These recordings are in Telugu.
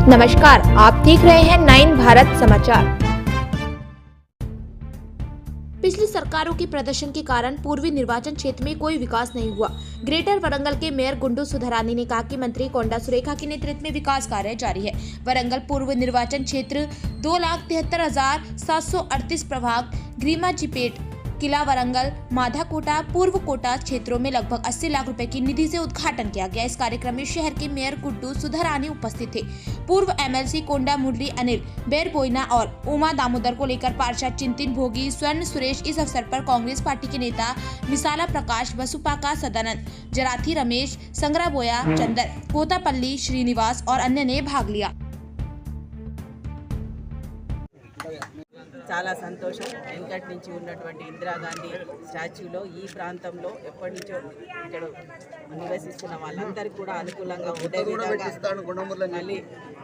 नमस्कार, आप देख रहे हैं 9 भारत समाचार। पिछली सरकारों के प्रदर्शन के कारण पूर्वी निर्वाचन क्षेत्र में कोई विकास नहीं हुआ। ग्रेटर वरंगल के मेयर गुंडू सुधारानी ने कहा कि मंत्री कोंडा सुरेखा के नेतृत्व में विकास कार्य जारी है। वरंगल पूर्व निर्वाचन क्षेत्र 2,73,738 प्रभाग ग्रीमाजीपेट, किला वरंगल, माधाकोटा, पूर्व कोटा क्षेत्रों में लगभग 80 लाख रुपए की निधि से उद्घाटन किया गया। इस कार्यक्रम में शहर के मेयर गुड्डू सुधारानी उपस्थित थे। पूर्व एमएलसी कोंडा मुरली अनिल बेरबोइना और उमा दामोदर को लेकर पार्षद चिंतिन भोगी, स्वर्ण सुरेश, इस अवसर पर कांग्रेस पार्टी के नेता मिसाला प्रकाश, बसपा का सदानंद, जराथी रमेश, संग्राबोया, चंदर, कोतापल्ली श्रीनिवास और अन्य ने भाग लिया। చాలా సంతోషం. వెంకట్ నుంచి ఉన్నటువంటి ఇందిరాగాంధీ స్టాచ్యూలో ఈ ప్రాంతంలో ఎప్పటి నుంచో ఇక్కడ నివసిస్తున్న వాళ్ళందరికీ కూడా అనుకూలంగా ఉండే విధంగా మళ్ళీ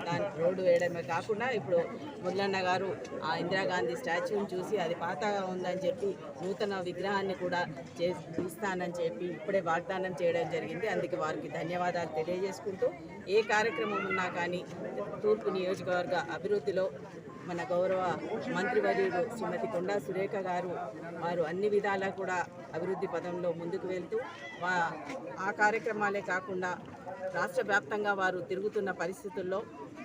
దాని రోడ్డు వేయడమే కాకుండా ఇప్పుడు మురళన్న గారు ఆ ఇందిరాగాంధీ స్టాచ్యూని చూసి అది పాతగా ఉందని చెప్పి నూతన విగ్రహాన్ని కూడా ఇస్తానని చెప్పి ఇప్పుడే వాగ్దానం చేయడం జరిగింది. అందుకే వారికి ధన్యవాదాలు తెలియజేసుకుంటూ ఏ కార్యక్రమం ఉన్నా కానీ తూర్పు నియోజకవర్గ అభివృద్ధిలో మన గౌరవ మంత్రివర్యులు శ్రీమతి కొండా సురేఖ గారు వారు అన్ని విధాలా కూడా అభివృద్ధి పదంలో ముందుకు వెళ్తూ ఆ కార్యక్రమాలే కాకుండా రాష్ట్ర వ్యాప్తంగా వారు తిరుగుతున్న పరిస్థితుల్లో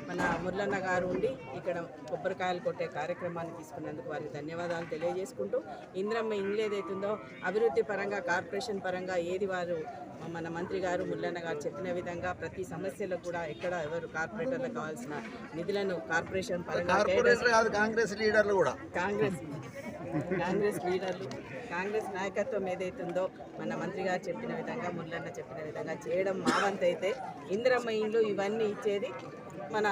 మన మురళన్న గారు ఉండి ఇక్కడ కొబ్బరికాయలు కొట్టే కార్యక్రమాన్ని తీసుకున్నందుకు వారికి ధన్యవాదాలు తెలియజేసుకుంటూ ఇంద్రమ్మ ఇండ్లు ఏదైతుందో అభివృద్ధి పరంగా కార్పొరేషన్ పరంగా ఏది వారు మన మంత్రి గారు మురళన్న గారు చెప్పిన విధంగా ప్రతి సమస్యలో కూడా ఎక్కడ ఎవరు కార్పొరేటర్లకు కావాల్సిన నిధులను కార్పొరేషన్ పరంగా కాంగ్రెస్ లీడర్లు కూడా కాంగ్రెస్ నాయకత్వం ఏదైతుందో మన మంత్రి గారు చెప్పిన విధంగా మురళన్న చెప్పిన విధంగా చేయడం మా వంతు అయితే ఇందిరమ్మ ఇండ్లు ఇవన్నీ ఇచ్చేది మన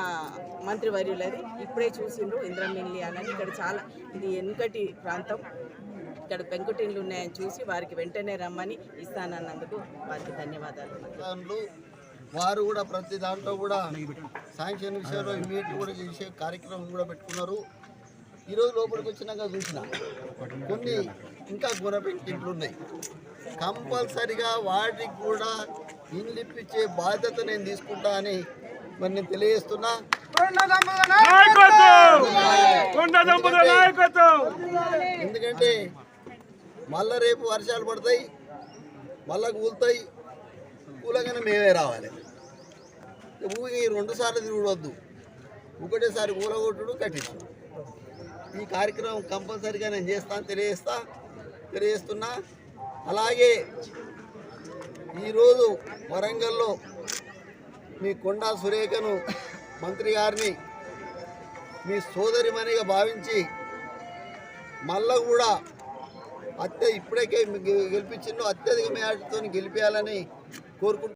మంత్రివర్యులది. ఇప్పుడే చూసిండ్రు ఇందిరమ్మ ఇండ్లు అని. ఇక్కడ చాలా ఇది వెనుకటి ప్రాంతం, ఇక్కడ పెంకుటిండ్లు ఉన్నాయని చూసి వారికి వెంటనే రమ్మని ఇస్తానన్నందుకు వారికి ధన్యవాదాలు. వారు కూడా ప్రతి దాంట్లో కూడా శాంక్షన్ విషయంలో ఇమీడియట్ కూడా చేసే కార్యక్రమం కూడా పెట్టుకున్నారు. ఈరోజు లోపలికి వచ్చినాక చూసిన కొన్ని ఇంకా గుణపెంకింట్లు ఉన్నాయి. కంపల్సరిగా వాటికి కూడా ఇండ్లు ఇప్పించే బాధ్యత నేను తీసుకుంటా అని మరి నేను తెలియజేస్తున్నా. ఎందుకంటే మళ్ళా రేపు వర్షాలు పడతాయి, మళ్ళా కూలుతాయి, కూలగానే మేమే రావాలి. ఊరికి 2 సార్లు తిరగవద్దు, ఒకటేసారి కూలగొట్టుడు కట్టించు. ఈ కార్యక్రమం కంపల్సరీగా నేను చేస్తాను తెలియజేస్తున్నా. అలాగే ఈరోజు వరంగల్లో మీ కొండా సురేఖను మంత్రి గారిని మీ సోదరిమణిగా భావించి మళ్ళా కూడా ఇప్పుడే గెలిపించిందో అత్యధిక మేరతో గెలిపేయాలని కోరుకుంటున్నాను.